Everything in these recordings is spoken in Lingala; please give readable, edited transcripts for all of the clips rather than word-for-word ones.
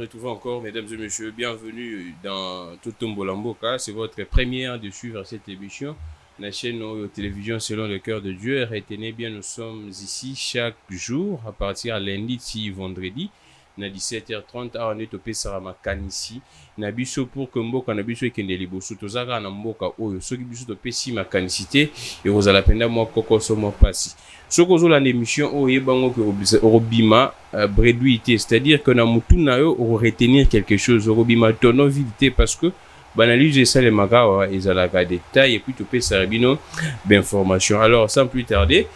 retrouver encore, mesdames et messieurs. Bienvenue dans Totombo Lamboka. C'est votre première de suivre cette émission. La chaîne télévision selon le cœur de Dieu. Retenez bien, nous sommes ici chaque jour à partir de lundi et vendredi. Na 17h30 on est topé sarama kanisi na biso pour que mboka na biso ekende liboso tozaka na mboka oyo soki biso topé si makanisité et vous allez penda moi kokoso mo pasi soko zo la émission oyo bango que robima bréduité, c'est-à-dire que na mutu na yo retenir quelque chose robima tono vidité parce que banaliser ça les magawa ezalaka détail et puis topé sarabino d'information. Alors sans plus tarder,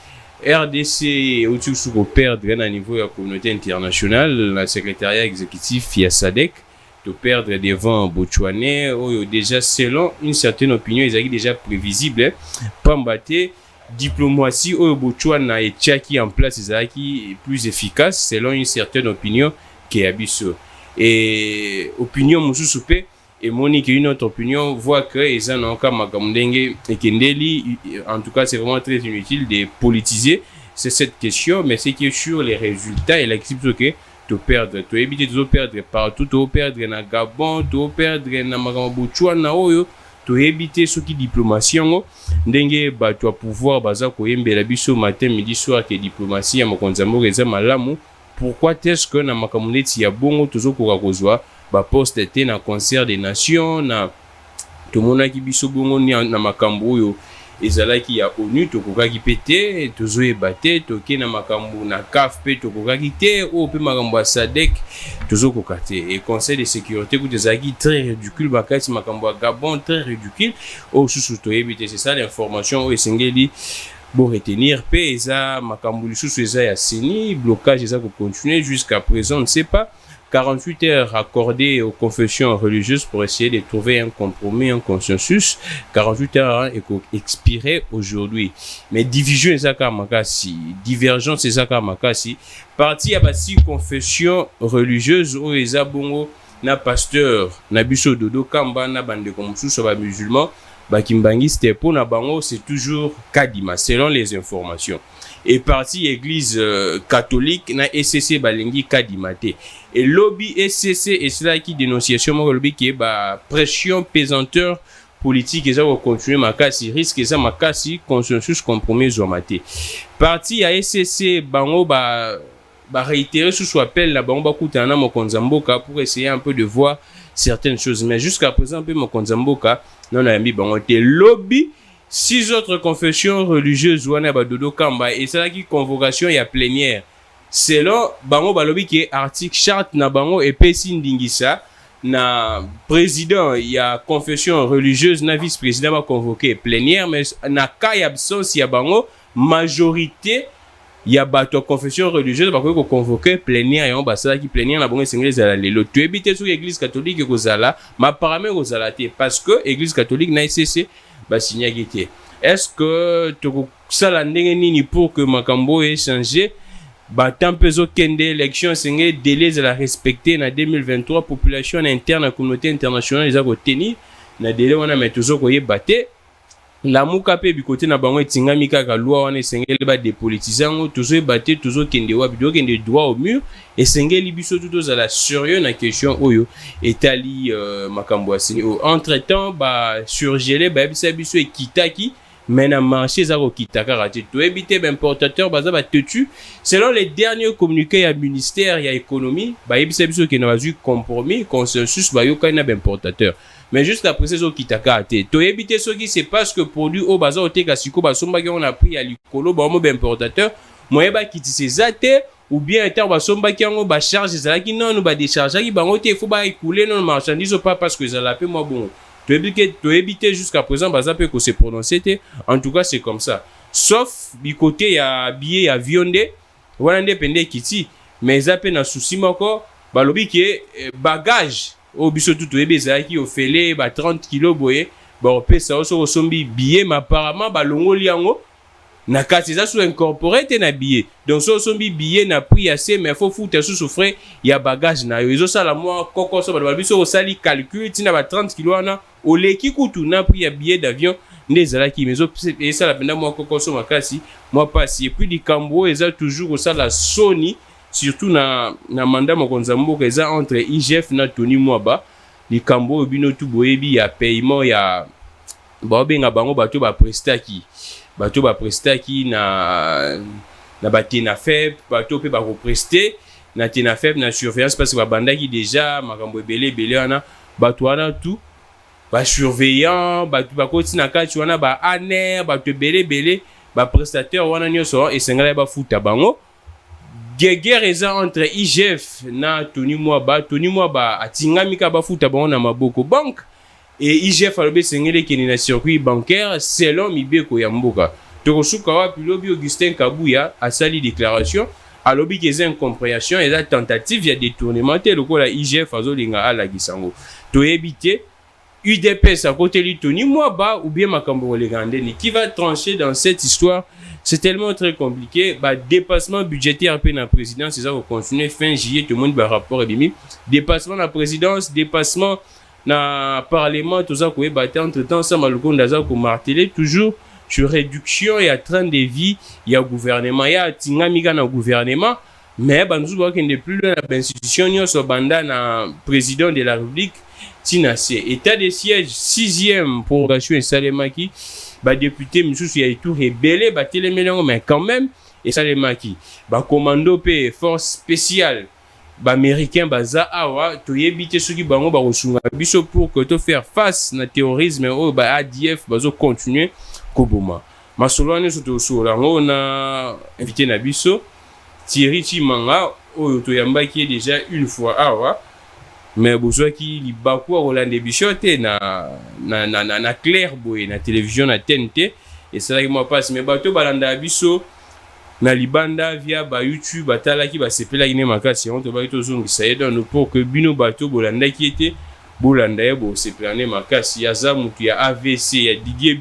RDC au perdre à niveau de la communauté internationale, le secrétariat exécutif via SADC, de perdre devant Botswanais, déjà selon une certaine opinion, ils ont déjà prévisible, Pambaté, diplomatie au Botswana et Tchaki en place, ils ont plus efficace selon une certaine opinion qui est abysso. Et opinion Moussousoupé, et Monique, une autre opinion, voit que ils ont encore Makamundenge et Kendeli. En tout cas, c'est vraiment très inutile de politiser cette question, mais c'est qui est sur les résultats et l'activité que tu perds, tu évites de perdre partout, tu perds dans Gabon, tu perds dans Makamboutchouana, tu évites ce qui diplomatie, dengue, tu vas pouvoir baza koyembe la biso matin, midi, soir, que diplomatie, à Makonzamo, Reza Malamu. Pourquoi est-ce que na Makamundeti ya bongo, toujours Korakozwa, ba poste te na concert des nations na to mona ki biso bongo na makambo yo ezalaki ya ONU to kokaki pété tozo ebate to ke na makambo na CAF pe to kokaki te o pe makambo ya SADC tozo kokate et conseil de sécurité ku ezalaki très ridicule bakati makambo ya Gabon très ridicule o susu to ebite. C'est ça l'information o esengeli bon retenir pe eza makambo lisusu eza ya seni blocage eza ko continuer jusqu'à présent, on ne sait pas. 48 heures accordées aux confessions religieuses pour essayer de trouver un compromis, un consensus. 48 heures est expiré aujourd'hui. Mais division ezaka makasi, divergence ezaka makasi. Parti à basi confession religieuse où eza bongo na pasteur na biso dodo kamba na bande comme sous ba musulman ba kimbangi stepo na bango, c'est toujours kadima selon les informations. Et parti église catholique na SCC balengi kadimate et lobby SCC et cela qui dénonciation mo lobby qui est ba pression pesanteur politique et ça va continuer makasi risque ça makasi consensus compromis zomate parti à SCC bango ba réitérer sous appel la bango ba kutana mo konzamboka pour essayer un peu de voir certaines choses, mais jusqu'à présent peu mo konzamboka non a mis bango te lobby 6 autres confessions religieuses wana badodo kamba et c'est là qui convocation ya plénière selon bango balobi qui est article charte na bango et pesi ndingisa na président ya confession religieuse na vice-président va convoquer plénière, mais na cas absence ya bango majorité ya bato confession religieuse ba ko convoquer plénière et on ba ça qui plénière na bango sengeli za lelo to ebité sur église catholique ko zala ma paramé ko zala té parce que église catholique na SCC basignagité. Est-ce que tu ça la nini pour que makambo ait changé ba tempezo kende élection sengé délai de la respecter na 2023 population interne la communauté internationale les a tenir na délai wana mais toujours ko yebate la muka pe bi côté na bango etingami kaka loi wana sengeli ba dépolitisant toujours yebate toujours kende wa bido kende droit au mur et sengeli biso tout za la sérieux na question oyo etali makambo asini entre temps ba surgelé ba bisa biso ekitaki mais na marché za ko kitaka raté to ebité ba importateur baza ba tetu selon les derniers communiqués ya ministère ya économie ba bisa biso ke na bazu compromis consensus ba yoka na ba importateur. Mais jusqu'à présent au kitaka até to ebité ce qui c'est parce que produit au bazar oteka siko ba somba ki on a pris à likolo ba mo ba importateur moye ba kiti ces até ou bien étant ba somba ki on ba charge za ki non ba décharge ki ba ngote faut ba écouler non marchandise pas parce que ça la paie moi bon to éviter jusqu'à présent baza peut que se prononcer en tout cas c'est comme ça sauf du côté ya billet ya viande wana ndepende kiti mais ça peut na souci moko ba lobi ki bagage au biso tout ebeza ki ofele ba 30 kg boye ba opesa oso sombi billet mais apparemment ba longoli yango na kati za sous incorporé te na billet donc so sombi billet na prix assez mais faut foutre sous frais ya bagage na yo ezo sala moi koko so ba biso osali calcul tina ba 30 kg wana oleki kutu na prix ya billet d'avion ndezala ki mezo et ça la penda moi koko so makasi moi passe et puis di kambo eza toujours ça la Sony surtout na mandat mokonza mboka eza entre IGF na Tony Mwaba likambo bino tu boyebi ya paiement ya babenga bango bato ba prestaki na batena feb bato pe ba represter na tena feb na surveillance parce que babandaki déjà makambo ebele wana bato wana tout ba surveillant bato bakoti na kati wana ba aner bato ebele ba prestataire wana nyonso esengala ba futa bango guerre eza entre IGF na Tony Mwaba atingami ka ba futa bango na maboko banque et IGF alobi sengele keni na circuit bancaire selon mibeko ya mboka tokosuka wapi lobi Augustin Kabuya asali déclaration alobi que c'est incompréhension et la tentative ya détournement te lokola IGF azolinga alagisango toyebite UDPS à côté de Tony Mwaba ou bien makambo legandeni qui va trancher dans cette histoire. C'est tellement très compliqué. Dépassement budgétaire pe na présidence, c'est ça va continuer fin juillet tout le monde va rapport et bimi. Dépassement na présidence, dépassement na parlement, tout ça quoi battre entre temps ça malgré ndaza ko marteler toujours sur réduction et à train de vie, il y a gouvernement, il y a tingamika na gouvernement, mais nous voit qu'il n'est plus loin la institution nyonso banda na président de la République. Tinasé état de siège 6e prorogation et Salemaki député Moussous y a tout rebellé télémélango mais quand même et Salemaki commando p force spéciale américain baza awa to yebité ceux qui bango rosunga biso pour que to faire face na terrorisme au ADF bazo continuer koboma masolwane soto sola ngona invité na biso Thierry Chimanga oyo to yambaki déjà une fois awa mais besoin qui li bakwa Roland Bichote na Claire Boy na télévision na TNT et c'est là que moi passe mais bato balanda biso na libanda via YouTube batala ki ba sepela ine makasi on to ba to zongi ça aide pour que bino bato bolanda qui était bolanda ya bo sepelane makasi ya za mutu ya AVC ya Didier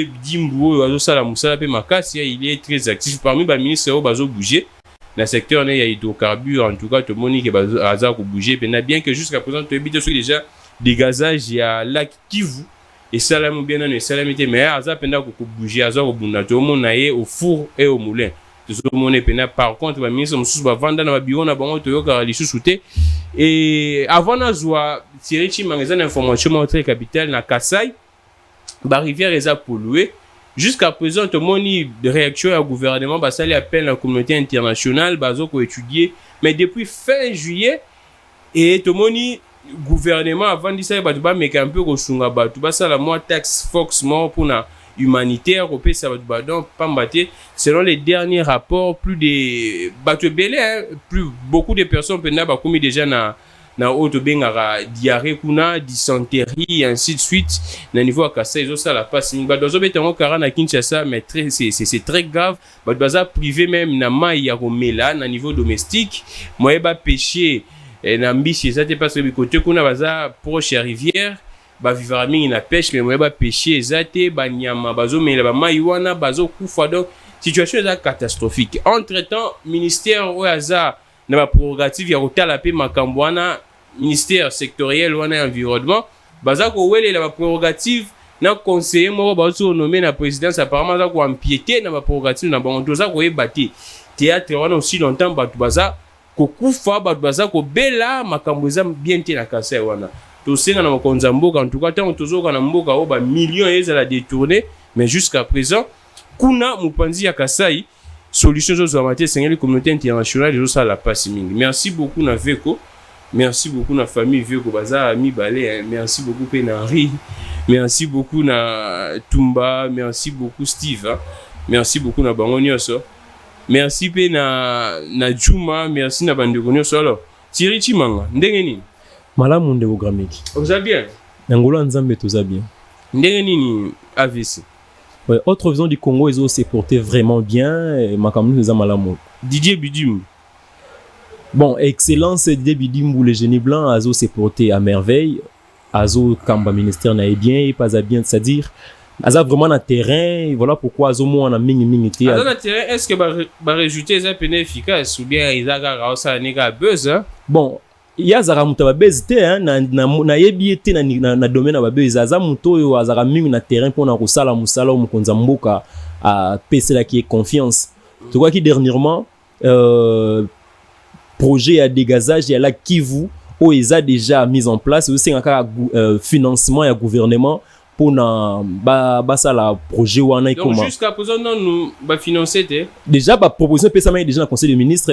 Bidimbu azo sala musala pe makasi il est très actif parmi ba ministre o bazo bouger. Dans le secteur, il y a hydrocarbures, en tout cas, tout le monde qui a bougé. Bien que jusqu'à présent, tu habites déjà des gazages, il y a lac Kivu. Et ça, là, bien, non, ça, là, mais il pendant que bouger, tout le monde est au four et au moulin. Tout le monde est pendant. Par contre, le ministre, il va vendre dans le bureau, il va les sous-souter. Et avant, Thierry Chimanga, il y a une information très capitale, dans Kassai, la rivière est polluée. Jusqu'à présent, tout le monde de réaction au gouvernement, ça lui appelle la communauté internationale, pour étudier. Mais depuis fin juillet, et tout le monde, gouvernement, avant de ça, il va mettre un peu de ça, la moi tax Fox mort pour la humanitaire, au pays, ça va donc pas battre. Selon les derniers rapports, plus beaucoup de personnes peuvent commis déjà na auto bengara diarrhée kuna dysenterie et ainsi de suite na niveau à Kassai ils ont ça la passe badozo betango kara na Kinshasa mais c'est très grave baza privé même na mai ya romela na niveau domestique moyeba pêcher na mbishi ça te parce que côté kuna baza proche ya rivière vivra mingi na pêche mais moyeba pêcher zate nyama bazo mela ba mai wana bazo kufa donc situation est catastrophique entre temps ministère oyaza na ba prérogative ya kotala pe makambo wana ministère sectoriel ou environnement baza ko wele la prérogative na conseiller moko bazo nommé na présidence apparemment za ko empiéter na ba prérogative na bango za ko yebati théâtre wana aussi longtemps batu baza ko kufa batu baza ko bela makambo za bien te na Kassai wana to senga na makonza mboka en tout cas tant tozoka na mboka o ba millions ezala détourner mais jusqu'à présent kuna mupanzi ya Kassai solution zo amate sengeli communauté internationale zo ça la passe mingi. Merci beaucoup na Veko. Merci beaucoup na famille Veko baza ami balé. Merci beaucoup pe na Henri. Merci beaucoup na Tumba, merci beaucoup Steve. Hein? Merci beaucoup na bango nyonso. Merci pe na Juma, merci na bandeko nyonso alors. Thierry Chimanga, ndenge nini? Malamu ndeko Grameki. Oza bien? Ngolo nzambe toza bien. Ndenge nini AVC? Ouais, autre vision du Congo, ils ont s'est porté vraiment bien. Makamou les Malamu. Didier Bidim. Bon, excellence Didier Bidim ou les génies blancs, Azo s'est porté à merveille. Azo Kamba ministère n'a bien, pas à bien, c'est-à-dire Azo vraiment dans terrain. Voilà pourquoi Azo moi on a mingi. Azo dans terrain, est-ce que va résulter ça peine efficace ou bien ils a ça nègre buzz hein? Bon. Ya zara muta ba bezite na yebiete na domaine ba beza za muto yo azara mingi na terrain pour na kosala musala o mukonza mboka a pese la qui est confiance. Tu vois qui dernièrement projet à dégazage ya la Kivu o eza déjà mis en place aussi un financement et gouvernement pour na ça la projet wana donc jusqu'à présent nous financer déjà proposition pesa mais déjà dans conseil des ministres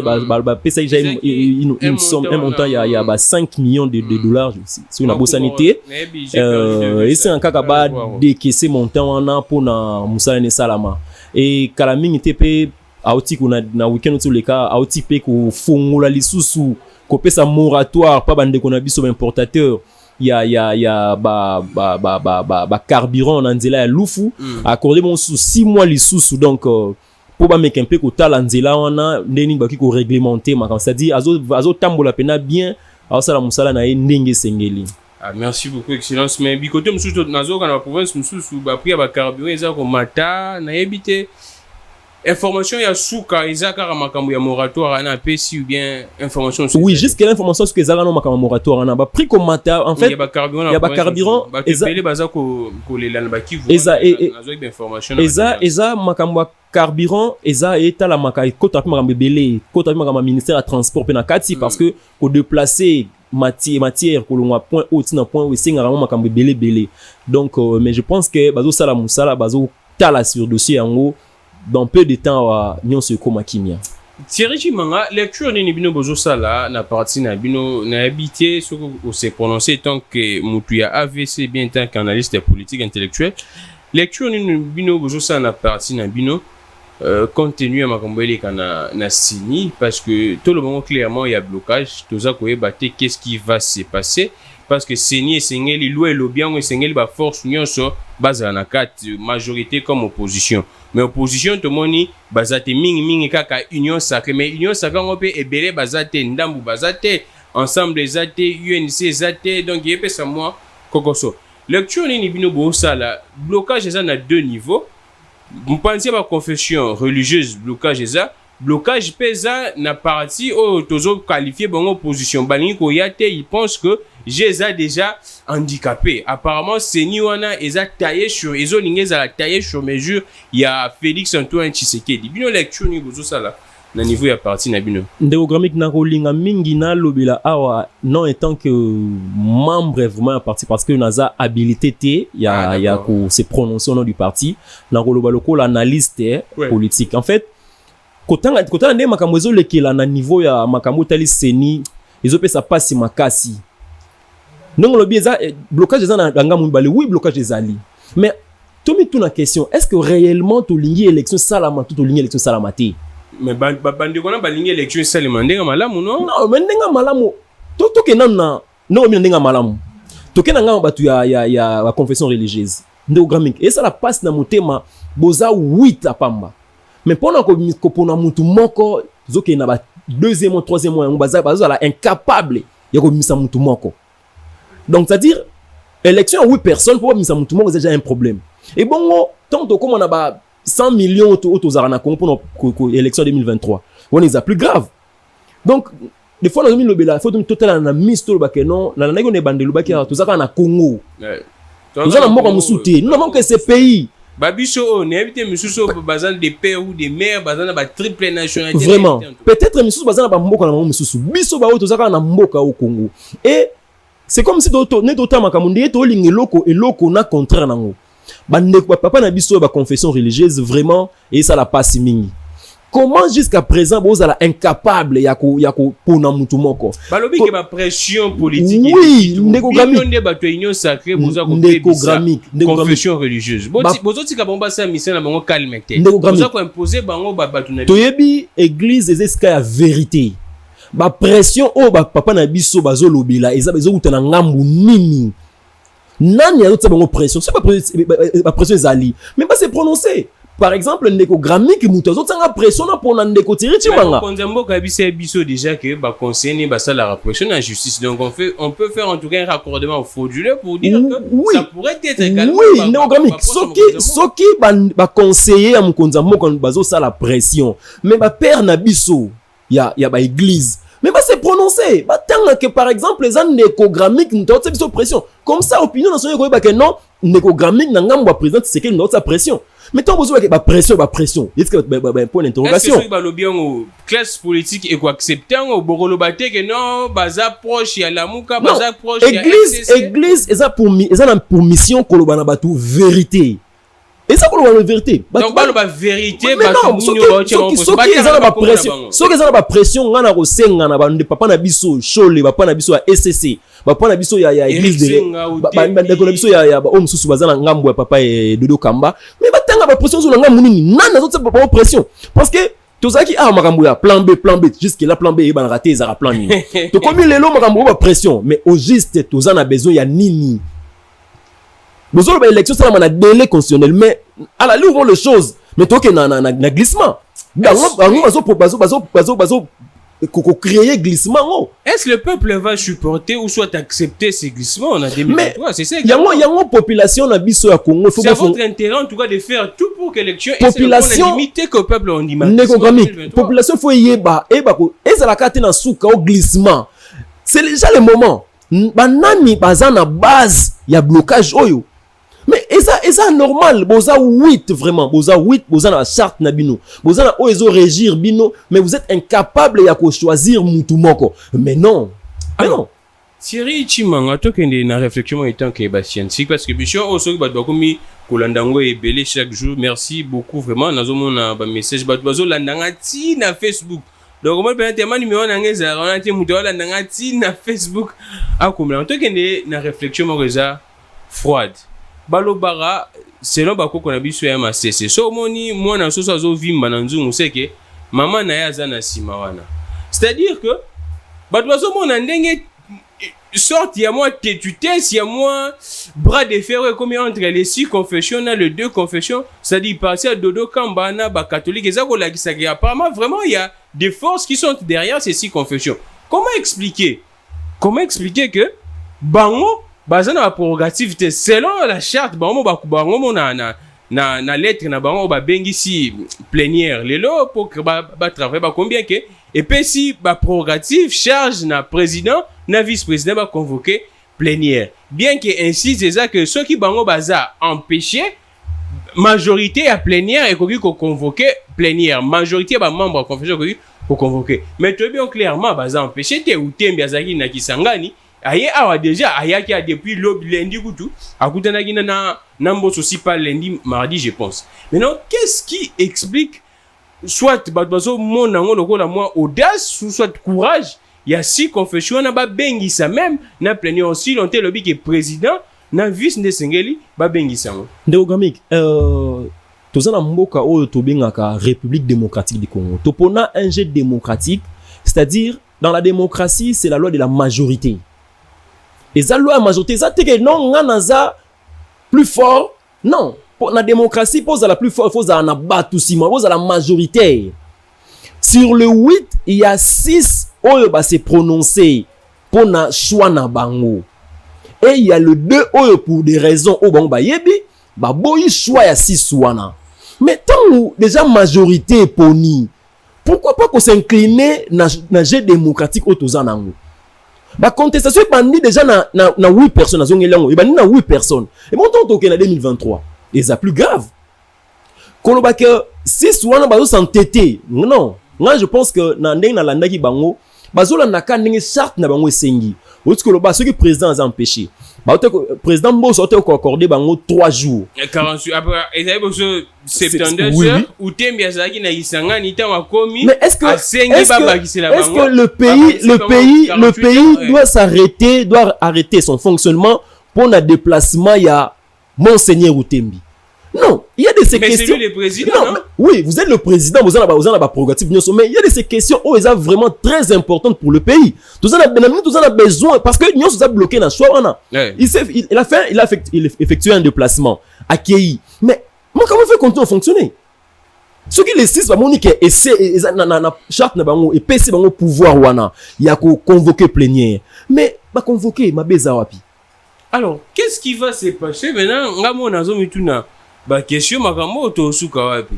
pesa déjà une somme un montant il y a 5 millions de dollars sur une bourse sanité et c'est un cas ba décaisser montant wana pour na musala ne salama et kalaming TP auti kuna na weekend tous les cas auti pe ko fongola lisusu ko pesa moratoire pas bande ko na biso importateur il y a carburant en nzela ya lufu accordé mon sous 6 mois lisusu donc pour ba meke un peu ko tala nzela wana ndeni ba ki ko réglementer ma c'est-à-dire azo tambola pena bien alors ça la musala na ndenge sengeli. Ah, merci beaucoup excellence mais bi côté mususu nazo kana province mususu ba prix ba carburant eza ko mata na yebite information ya suka ezaka makambo ya moratoire na pesi ou bien information oui jusqu'à l'information sur que ezaka no makambo moratoire na ba prix comme mata en fait il y a carburant eza pele baza ko lelana ba kivu eza information eza makambo carburant eza eta la makai kota makambo belé kota makambo ministère ya transport pe na kati parce que ko déplacer matière ko longwa point haut na point où singa vraiment makambo belé donc mais je pense que bazo sala musala bazo tala sur dossier yango dans peu de temps nyon se koma kimia Thierry Chimanga lecture ni bino bozo sala na partie na bino na habité sur où s'est prononcé tant que mutu ya AVC bien tant qu'analyste politique intellectuel lecture ni bino bozo sala na partie na bino compte tenu à makambo ele kana na sini parce que tout le monde clairement il y a blocage toza ko ebate qu'est-ce qui va se passer parce que Seni et Sengeli loi le bien et Sengeli ba force nyonso baza na quatre majorité comme opposition mais opposition to moni bazate mingi kaka union sacrée mais union sacrée on peut ebele bazate ndambu bazate ensemble ezate UNC ezate donc yepé ça moi kokoso lecture ni bino bo sala blocage eza na deux niveaux vous pensez ba confession religieuse blocage pesa na parti au tozo qualifié bon opposition balingi ko yate il pense que Jéza déjà handicapé apparemment Seni wana eza taillé sur ezo lingeza taillé sur mesure il y a Félix Antoine Tshisekedi bino lecture ni bozo sala na niveau ya parti na bino ndéogrammique na rolinga mingi na lobela awa non étant que membre vraiment à parti parce que naza habilité té ya ko se prononcer au nom du parti na roloba loko l'analyste politique en fait kotanga ndé makambo ezo lekela na niveau ya makambo tali Seni ezo pesa pasi makasi non le bieza blocage des anga mumbali oui blocage des ali mais tomi tout la question est-ce que réellement to lingi élection salama tout lingi élection salamate mais bandi kona ba lingi élection salama ndenga malamu non mais ndenga malamu to kena na non mi ndenga malamu to kena nga batu ya confession religieuse ndeko gramique et ça la passe na motema boza 8 apamba mais pendant ko pona mutu moko zoke na ba deuxième troisième mois baza la incapable ya ko misa mutu moko. Donc, c'est-à-dire, élection à 8 personnes, pour ça, tout le monde a déjà un problème. Et bon, tant que comme on a 100 millions autour pour l'élection 2023, on est plus grave. Donc, des fois, nous avons il faut total en mis tout le bac non, la nègre ne bande le bac tout ça en Congo. Nous avons mort nous n'avons que ces pays. Babiso, on évite monsieur bazan des pères ou des mères bazan ba triple nationalité. Vraiment. Peut-être monsieur bazan ba mboka na monsieur. Biso ba tout ça en mboka au Congo. Et c'est comme si d'autant makamundi eto lingi eloko na contraire nango bande papa na biso ba confession religieuse vraiment et ça la passe mingi comment jusqu'à présent vous êtes incapable ya ko pona mutu moko balobi ke ba pression politique oui ndeko bato union sacrée vous a confession religieuse bozoti ka bomba sa mission na bango calme te vous a ko imposer bango bato na toyebi église ezeska ya vérité ba pression papa na biso bazo lobela eza bezo kutana ngambu nini nani azotsa bango pression c'est pas pression ezali mais pas se prononcer par exemple ndeko gramique muto azotanga pression na pona ndeko Thierry Chimanga konzambo ka biso déjà que ba conseiller ba sala la pression en justice donc on peut faire en tout cas un raccordement frauduleux pour dire que ça pourrait être également oui ndeko gramique soki ba conseiller am konzambo quand bazo sala pression mais ba père na biso ya ba église mais va se prononcer ba tanga que par exemple les ndécogrammiques nous pression comme ça opinion nationale ko ba que non ndécogrammique na ngambo président c'est que nous sa pression mais tant besoin que pression est-ce que point d'interrogation est-ce que le bien classe politique et quoi accepter au borolobate que non baza proche ya lamuka baza proche ya église eza pour mission koloba na batu vérité. Et ça, c'est la vérité. Donc, la vérité, mais non, ce qui est la pression, ce qui est la pression, on a reçu un papa na biso, chole, papa na biso à SCC, papa na biso ya église de, papa na biso ya homme sous bazana ngambo papa et Dodo Kamba, mais batanga ba pression sur la ngambo nini, nana zote ba pression, parce que tout ça qui makambo ya plan B, jusque là plan B et ban raté za plan nini. To comme les lo makambo ba pression, mais au juste tout ça na besoin ya nini. Nous avons l'élection, ça a un délai constitutionnel, mais à la loupe, les choses, mais toi, il y a un glissement. Créer glissement. Est-ce que le peuple va supporter ou soit accepter ces glissements en 2023? C'est ça. Il y a une population dans le Congo. C'est votre intérêt en tout cas de faire tout pour que l'élection population limiter que le peuple en image. Population faut y eba et ça la carte dans souka au glissement. C'est déjà le moment. Banani bazana base, il y a blocage oyo. Mais ça normal, boza 8 vraiment, boza 8, boza na charte na bino. Boza na oezo régir bino, mais vous êtes incapable ya ko choisir mutu moko. Mais non. Mais non. Thierry Chimanga to kende na réflexion étant que ba scientifique parce que bicho o soki ba dokomi kolandango e belé chaque jour. Merci beaucoup vraiment nazo mona ba message ba bazo landanga ti na Facebook. Donc moi peut être numéro na ngeza on a ti mutu landanga ti na Facebook. Akomla to kende na réflexion mo reza froide. Balobara selon bakoko na biso ya masese so moni mwana soso azo vimba na nzungu seke mama na ya za na sima wana c'est-à-dire que bato bazo mona ndenge sorte ya moi tétutesse ya moi bras de fer comme entre les 6 confessions na les 2 confessions c'est-à-dire passer à Dodo Kamba na ba catholique ça ko la ki apparemment vraiment il y a des forces qui sont derrière ces 6 confessions. Comment expliquer que bango bazana la prérogative selon la charte bango bango na lettre na bango ba bengi si plénière lelo pour que ba travailler ba combien que et puis si ba prérogative charge na président na vice-président ba convoquer plénière bien que ainsi c'est ça que ceux qui bango baza empêché majorité à plénière et ko convoquer plénière majorité ba membre confession ko convoquer mais tout bien clairement baza empêché te ou tembi azaki na Kisangani. Aye awa déjà ayaki a depuis lundi kutu akutana kina na mboso aussi pas lundi mardi je pense. Maintenant qu'est-ce qui explique soit bazo mona ngolo la moi audace ou soit courage il y a 6 confessions na ba bengisa même na plénière aussi l'ont lobby que président na vice de Sengeli ba bengisa ngo Ndeogamik tozana mboka oyo tobengaka République démocratique du Congo topona un jeu démocratique c'est-à-dire dans la démocratie c'est la loi de la majorité. Et ça, loi majorité, ça, c'est que non, on a plus fort. Non, pour la démocratie, pour la plus fort, il faut en abattre tout si, pour la majorité. Sur le 8, il y a 6 qui va se prononcer pour na choix na bango. Et il y a le 2 pour des raisons au bango ba yebi, ba boy choix ya 6 wana. Mais tant déjà majorité poni, pourquoi pas qu'on s'incline na jeu démocratique au tozanango? La contestation est bandit déjà na 8 personnes à Zongelango. Il bandit na 8 personnes. Et mon temps token en 2023. Et ça plus grave. Quand on va que 6 wana bazo s'entêter. Non. Moi je pense que na ndeng na landa ki bango bazo la naka ndenge charte na bango esengi. Au que le bas ceux qui président a empêché. Ba président Mboso a accordé bango 3 jours. 48 après et ça besoin 72 heures ou tembi azaki na Kisangani ta makomi. Mais est-ce que le pays doit s'arrêter, doit arrêter son fonctionnement pour le déplacement ya Monseigneur Utembi? Non, il y a de ces questions. Mais c'est lui le président, non? Oui, vous êtes le président, vous avez la prérogative, mais il y a de ces questions où elles sont vraiment très importantes pour le pays. Tout ça, nous avons besoin, parce que nous sommes bloqués dans le choix. Il a effectué un déplacement, accueilli. Mais comment on fait continuer à fonctionner? Ce qui les 6, c'est charte et PC pouvoir, il y a convoquer plénière. Mais, convoquer, ma bezawapi. Alors, qu'est-ce qui va se passer maintenant? On a ba question makambo to suka wapi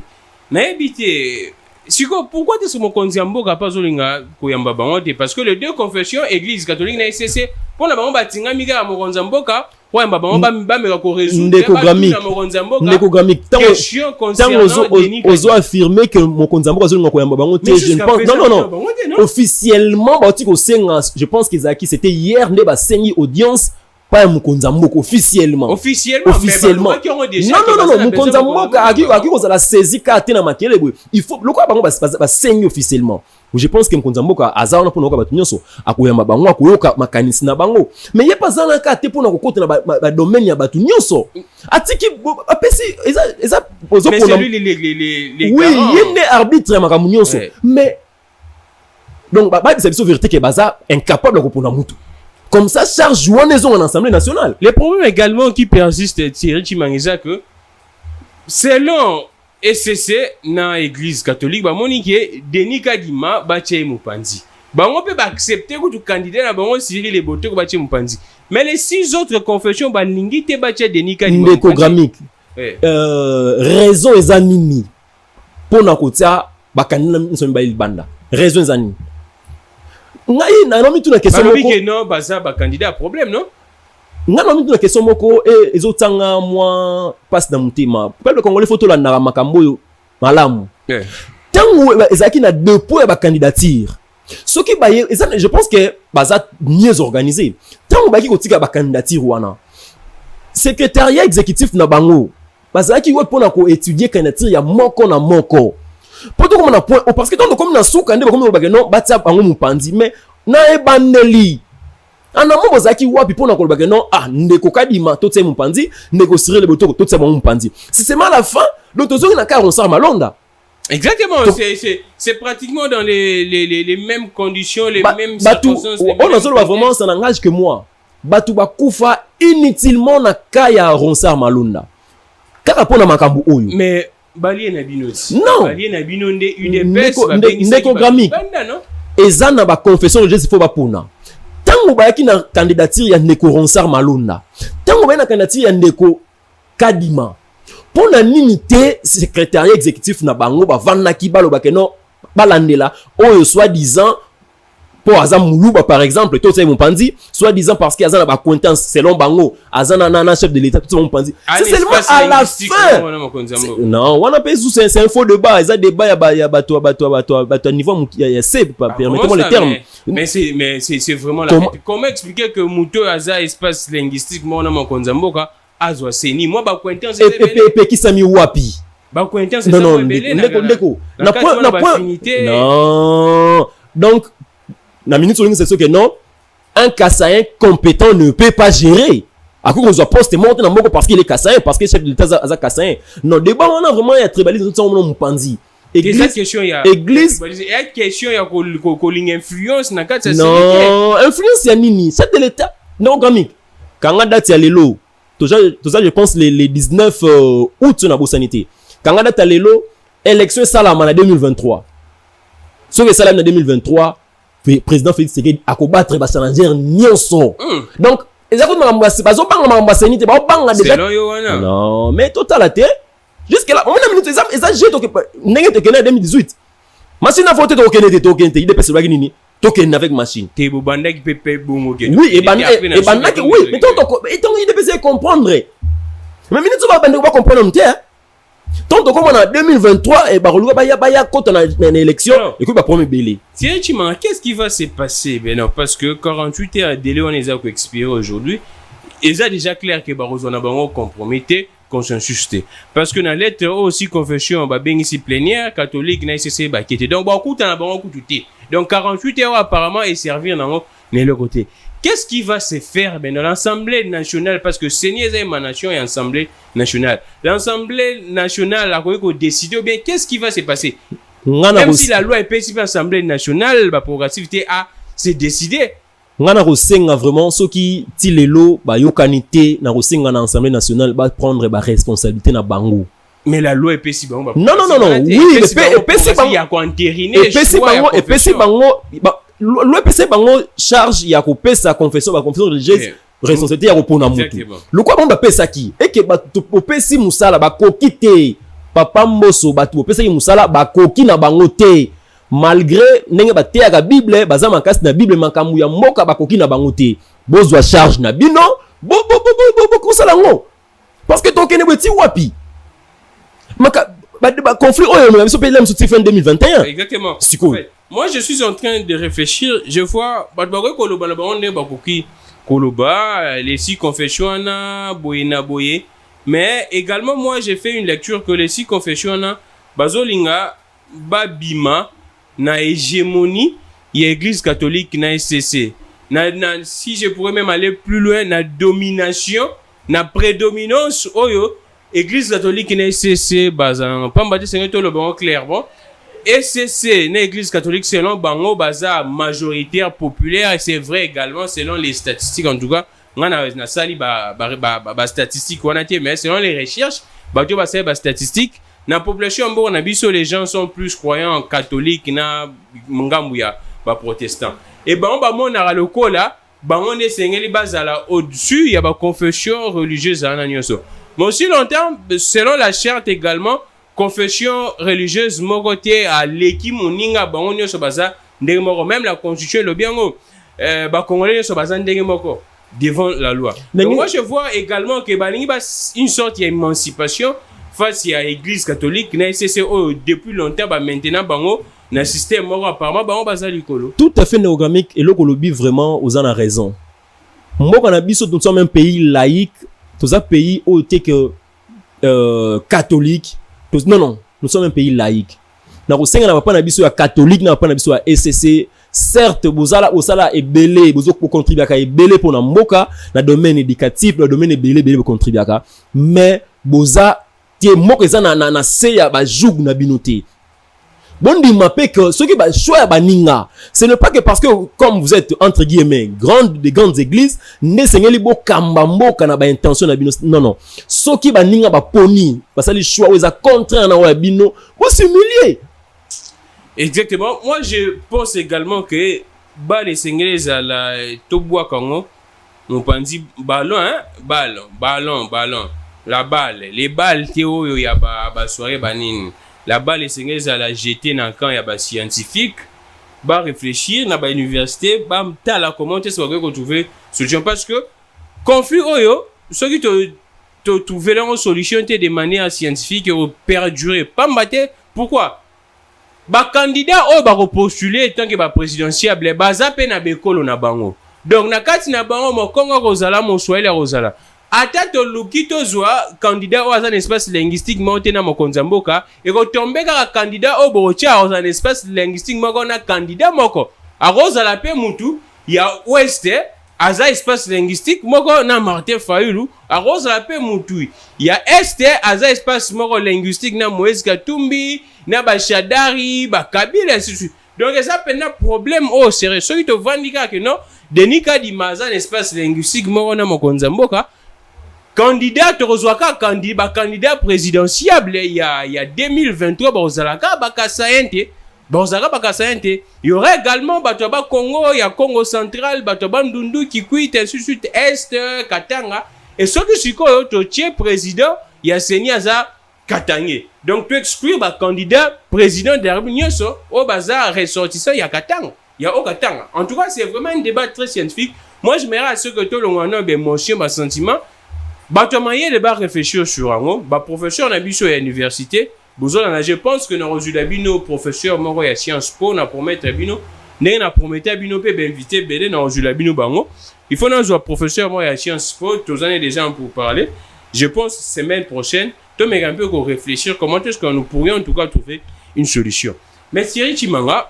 na ebité siko pourquoi est-ce que mon konziambo ka pas zolinga koyamba bango te parce que les 2 confessions église catholique na SCC pour la bango batinga mika mo konziambo ka ouais bango ba me ko résoudre ndekogamique question concernant Denis ozo affirmer que mokonzi mboka zo ngako yamba bango te je ne pense non officiellement ba tiko senga je pense que Zaki c'était hier nde ba sengi audience pas mokonzi mboka officiellement non mokonzi mboka aki ko za saisi ka te na makele boy il faut lokwa bango ba sengi officiellement. Je pense que mokonzi mboka azana pona ko batu nyonso akoyamba bango akoyoka makanisi na bango mais ye pas zana ka te pona ko kota na ba domaine ya batu nyonso atiki apesi eza pozo mais c'est lui les oui yende arbitre makamu nyonso mais donc ba c'est la vérité que baza incapable ko pona mutu comme ça charge jouane zo en assemblée nationale. Les problèmes également qui persistent Thierry Chimangisa que selon SCC na église catholique ba monike Denis Kadima ba tche Mupanzi bango peut accepter que tu candidat na bango Cyril Ebote ko ba tche Mupanzi mais les 6 autres confessions ba lingi te ba tche Denis Kadima ndekogamique raison eza nini pona kotia ba candidat nso ba ilbanda raison eza nini ngai na nomi tuna question moko que non baza ba candidat problème non nga nomi tuna question moko ezotanga moi passe dans mutima peuple congolais photo la na makambo yo malamu tango ezaki na dépôt ya ba candidature soki ba je pense que baza mieux organisé tango baki kotika ba candidature wana secrétariat exécutif na bango bazaki wo pona ko étudier candidature ya moko na moko poto comme na point parce que tant comme na souka ndé comme ba non batia bango Mupanzi mais na ebandeli ana mo zaki wapi pona ko ba non ndeko Kadima totse Mupanzi ndeko Cyril Ebote totse Mupanzi si c'est mal à la fin donc tozo na ka Ronsard Malonda exactement c'est pratiquement dans les mêmes conditions les mêmes circonstances on a solo vraiment ça n'engage que moi batu bakufa inutilement na ka ya Ronsard Malonda kaka pona makambu oyo mais Bali na binoti non Bali na binonde UDPS ndekogamique eza na ba confession de Jésus faut ba pona tango bayaki na candidature ya ndeko Ronsard Malonda tango bayaki na candidature ya ndeko Kadima pona nini te secrétariat exécutif na bango ba vanaki balobake non balandela oyo soi-disant pour Azam Moulouba par exemple tout ça Mupanzi soi-disant parce qu'il y a ba acquaintance selon bango azana na chef de l'état tout Mupanzi c'est seulement à la fin non on appelle sous c'est un faux débat ça débat ya bato niveau c'est permettez-moi le terme mais c'est vraiment la comment expliquer que Muto Aza espace linguistique moi mon konzamboka azwa seni moi ba acquaintance et qui sami wapi ba acquaintance non ndeko na point non donc la minute c'est ce que non un Kassaïen compétent ne peut pas gérer à cause qu'on poste monter dans beaucoup parce qu'il est Kassaïen parce que le chef de l'État a Kassaïen non débat on a vraiment il y a tribalisme tout ça on Mupanzi église question il y a église il y a question il y a calling influence na kati non influence ya nini chef de l'État non gamique quand date ya lelo tout ça je pense les 19 août na bosanité quand date ya lelo élection salama en 2023 ce que salama en 2023 président Félix Tshisekedi a combattre ba challenger nyonso donc ezako mambasi bazo banga mambasi ni te ba banga déjà non mais total até jusque là on a minute ça j'ai to que ndenge te kena 2018 machine a voté to kena te il dépêche ba nini to kena avec machine te bo banda ki pepe bongo ke oui et banda oui mais ton il dépêche comprendre mais minute ba banda ba comprendre on tant comme on a 2023 et baroluga baya kota na élection et que ba premier belé. Thierry Chimanga, qu'est-ce qui va se passer? Ben non, parce que 48 heures de délai on les a expiré aujourd'hui. Et c'est déjà clair que Barroso na bango comprometté consensus té. Parce que dans lettre aussi confession ba bengi si plénière catholique na ICC ba kété. Donc ba kuta na bango kututé. Donc 48 heures apparemment et servir dans le côté. Qu'est-ce qui va se faire dans l'Assemblée nationale? Parce que c'est une émanation et l'Assemblée nationale. L'Assemblée nationale a décidé, ou bien qu'est-ce qui va se passer? Même si la loi est passée par l'Assemblée nationale, la progressivité a se décidé. Ngana rosenga vraiment ceux qui tilelo ba yokanité na rosenga na Assemblée nationale ba prendre ba responsabilité na bango. Mais la loi est passée bango. Non oui mais passé bango. Il y a quoi entériner et passé bango l'OPC bango charge ya ko pesa confession ba confession religieuse responsabilité ya ko pona mutu le quoi ba pesa ki et que ba to opesi musala ba kokite papa mboso ba to opesa ki musala ba koki na bango te malgré ndenge ba te ya bible baza makasi na bible makambu ya mboka ba koki na bango te bozwa charge na bino kosala ngo parce que tokene beti wapi maka ba conflit oyo na biso pe la msuti fin 2021. Exactement. En fait, moi je suis en train de réfléchir, je vois batbako koloba na bango bakoki koloba les six confessions na boyena boye, mais également moi j'ai fait une lecture que les six confessions na bazolinga babima na hégémonie ya église catholique na SCC si je pourrais même aller plus loin na domination na prédominance oyo église catholique na SCC bazan pamba te sengeto le bon clairement SCC na église catholique selon bango baza majoritaire populaire et c'est vrai également selon les statistiques en tout cas ngana na sali ba statistiques wana te mais selon les recherches bato ba statistiques na population mbo na biso les gens sont plus croyants catholiques na ngambuya ba protestants et bango ba mona lokola bango ne sengeli bazala au-dessus ya ba confession religieuse ana nyoso mais aussi longtemps selon la charte également confession religieuse mokote à leki moninga bango nyoso baza ndenge moko même la constitution le biango ba congolais nyoso baza ndenge moko devant la loi. Donc moi je vois également que balingi ba une sorte d'émancipation face à l'église catholique na SCCO depuis longtemps ba maintenant bango na système moko apparemment bango baza likolo. Tout à fait néogamique et lokolobi vraiment aux en a raison. Moko na biso nous sommes un pays laïque, tous un pays où t'es que catholique. Non, nous sommes un pays laïque. Na kosenga na pas na biso ya catholique na pas na biso ya SCC. Certes, bozala osala ebele bozo ko contribuer ka ebele pour na mboka na domaine éducatif, na domaine ebele pour contribuer ka. Mais boza tie moko eza na se ya ba joug na binoté. Bon dit mapé que ce qui ba choix ba ninga, ce n'est pas que parce que comme vous êtes entre guillemets des grandes églises, ne sengeli bo kamba mboka na ba intention na bino. Non. Ce qui ba ninga ba poni, parce que les choix eza contraire na wa bino, bo s'humilier. Exactement. Moi, je pense également que les Sénégalais à la Toboa Congo, on peut dire ballon, hein? Ballon. La balle. Les balles, Théo, il y a ba soirée banine. La balle, les Sénégalais à la jeter dans le camp, il y a ba scientifique, ba réfléchir, dans ba université, ba ta la commenter, c'est vrai qu'on trouve solution. Parce que, conflit, ceux qui te trouvé la solution, de manière scientifique, et perdurer. Pas maté. Pourquoi? Ba candidat o ba repostuler tant que ba présidentiable baza pe na bekolo na bango donc na kati na bango mo kongo kozala mo swahili kozala ata to lukito zwa candidat o aza espace linguistique monté na mokonza mboka e ko tomber ka candidat o bo tia o za espace linguistique moko na candidat moko a kozala pe mutu ya ouest aza espace linguistique moko na Martin Fayulu a kozala pe mutu ya est aza espace moko linguistique na Moïse Katumbi na ba Shadari ba Kabila ainsi de suite. Donc ça peut un problème au sérieux ceux qui te vendent que non Denis Kadi Mazan espace linguistique moko na mokonza mboka candidat te reçoit candidat présidentiable il y a 2023 bozalaka bakasaente il y aurait également batoba Congo il y a Congo central batoba Ndundu Kikwit ainsi de suite est Katanga et ceux qui sikoyo to tie président il y a Seniaza Katangé. Donc, tu exclure le candidat président d'Arabie au bazar ressortissant, il y a Katanga. Il y a au Katanga. En tout cas, c'est vraiment un débat très scientifique. Moi, je me à ce que tout le monde a émotion, ma sentiment. Tu as débat réfléchir sur un bah professeur na biso à l'université. Je pense que nous avons nos professeurs moro ya Sciences Po na promettre bino. Na promettre bino pe invité belé na aujourd'hui bino bango. Il faut nous avoir professeur moro ya Sciences Po, tous années déjà pour parler. Je pense semaine prochaine tu me un peu qu'on réfléchir comment est-ce que nous pourrions en tout cas trouver une solution. Mais Thierry Chimanga,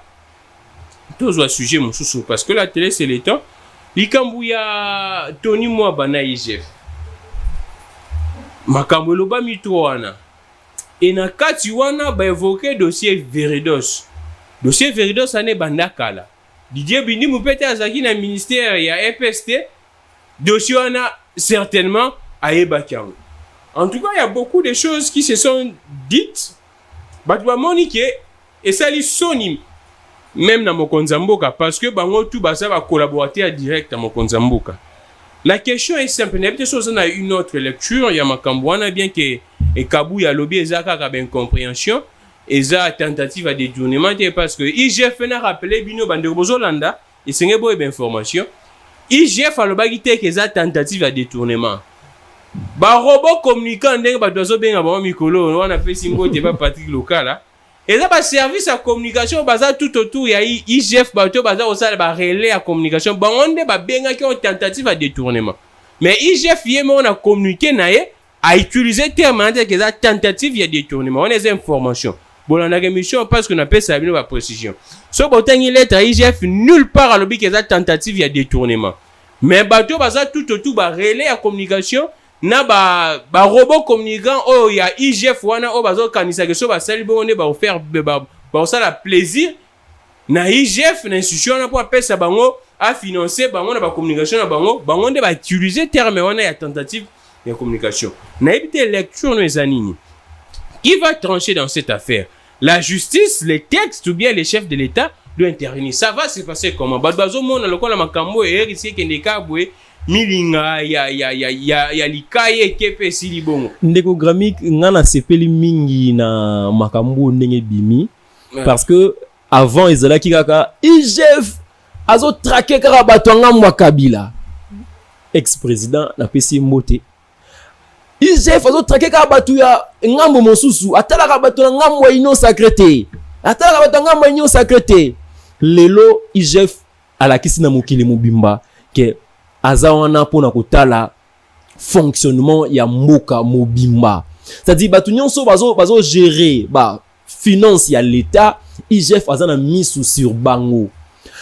tous un sujet mon sous parce que la télé c'est le temps. Likambouya Tony moi bana IGF. Makambo loba mitwana. Et na kati wana ba évoquer dossier Veridos. Dossier Veridos ane bandakala. Didier Bindi mupete azaki na ministère ya EPST. Dossier wana certainement ayebakiango. En tout cas, il y a beaucoup de choses qui se sont dites. Batwa Monique et ça li soni même dans Mokonza Mboka parce que bango tout basa va collaborer direct à Mokonza Mboka. La question est simple, n'est peut-être on a une autre lecture, il y a Makambouana bien que et Kabou ya lobby ezaka ka ben compréhension et ça tentative à détournement parce que IGF n'a rappelé bino bande bozolanda et c'est une bonne information. IGF alobaki te que ça tentative à détournement. Ba robot communicant ndenge ba dozo benga ba mikolo on a fait simbo te ba Patrick Local et ça ba service à communication baza tout autour ya IGF bato baza osala ba relais à communication ba onde ba benga ki on tentative à détournement. Mais IGF yemo on a communiqué naé a utilisé terme que ça tentative à détournement. On a des informations. Bon on a une mission parce qu'on appelle ça une précision. So botangi lettre à IGF nulle part à l'objet que ça tentative à détournement. Mais bato baza tout autour ba relais à communication na ba robot communicant oh ya IGF wana oh bazo kanisa que so ba sali bonne ba faire ba ça la plaisir na IGF na institution na pour appeler ça bango à financer bango na ba communication na bango nde ba utiliser terme wana ya tentative de communication na éviter lecture nos anini qui va trancher dans cette affaire. La justice, les textes ou bien les chefs de l'État doivent intervenir. Ça va se passer comment? Bazo mona lokola makambo e risque kendeka bwe milinga ya likaye kepe sili bongo. Ndeko Gramik ngana sepeli mingi na makambo ndenge bimi parce que avant ezalaki kaka IGF azo traquer kaka bato ngamwa Kabila. Ex-président na pesi mbote. IGF azo traquer kaka bato ya ngambo mosusu atalaka bato na ngamwa ino sacrete. Atalaka bato ngamwa ino sacrete. Lelo IGF alakisi na mokili mobimba ke azawana pona kotala fonctionnement ya mboka mobimba. C'est-à-dire batu nyonso bazo gérer ba finance ya l'état, IGF azana misu sur bango.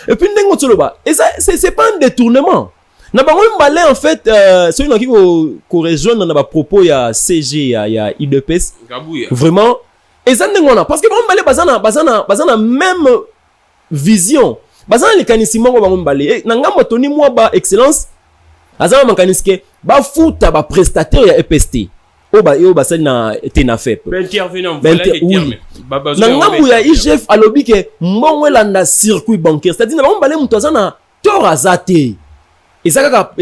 Et puis ndengo tsoloba, et ça c'est pas un détournement. Na bango mbale en fait celui qui ko rejoindre na ba propos ya CG ya IDPS. Vraiment et ça ndengo na parce que bango mbale bazana même vision. Bazana les kanissimo bango mbale na ngambo toni moi ba excellence azama makaniske ba futa ba prestataire ya EPST oba sali na tena fep intervenant na ngambu ya IGF alobi ke mbongo landa circuit bancaire c'est-à-dire na ba mbale muto azana tor azate ezaka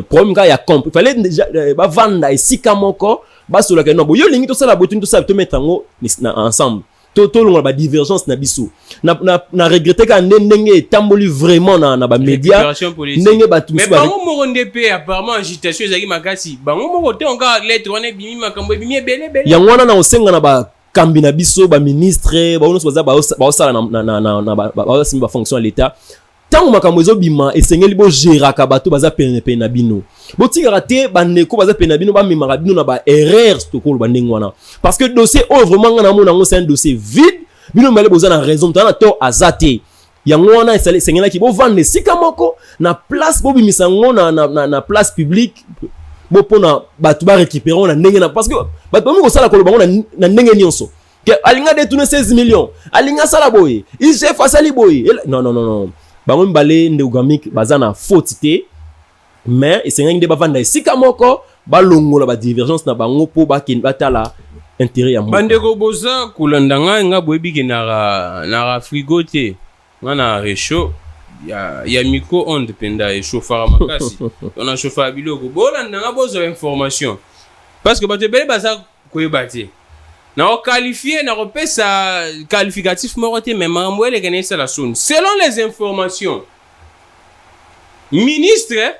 problème ka ya comp fallait ba vanda esika moko ba sola ke no bo yo lingi to sala botu to sala to mettre ngo ensemble to longa ba divergence na biso na regretter ka ndenge tamboli vraiment na ba média ndenge ba tout mais bango mo ndep apparemment agitation ezaki makasi bango mo te onga lettre wana bimi makambo bimi belé ya ngwana na osenga na ba kambi na biso ba ministre ba ono soza ba osala na ba simba fonction à l'état tango makambo ezo bima esengeli bo géraka bato baza pene na bino botika te bandeko baza pene na bino ba memaka bino na ba erreur stokolo bandenge wana parce que dossier oh vraiment na mona ngo c'est un dossier vide bino mbale boza na raison tana to azate yango wana esengela ki bo vendre sika moko na place bo bimisa ngo na place publique bo pona bato ba récupérer na ndenge na parce que bato ba ko sala koloba ngo na ndenge nyonso que alinga détourner 16 millions alinga sala boye IGF asali boye non bango mbale Ndeugamik bazana faute te mais esenga nde bavanda esika moko balongola ba divergence na bango po batala intérêt ya moko bandeko boza kulandanga nga boyebi na frigo te ngana rechaud ya micro onde penda e chauffeur makasi on a chauffeur biloko bolandanga bozo information parce que bato bele baza koyeba te na qualifié na repesa qualificatif moroté mais mamwele kenesa la zone selon les informations ministre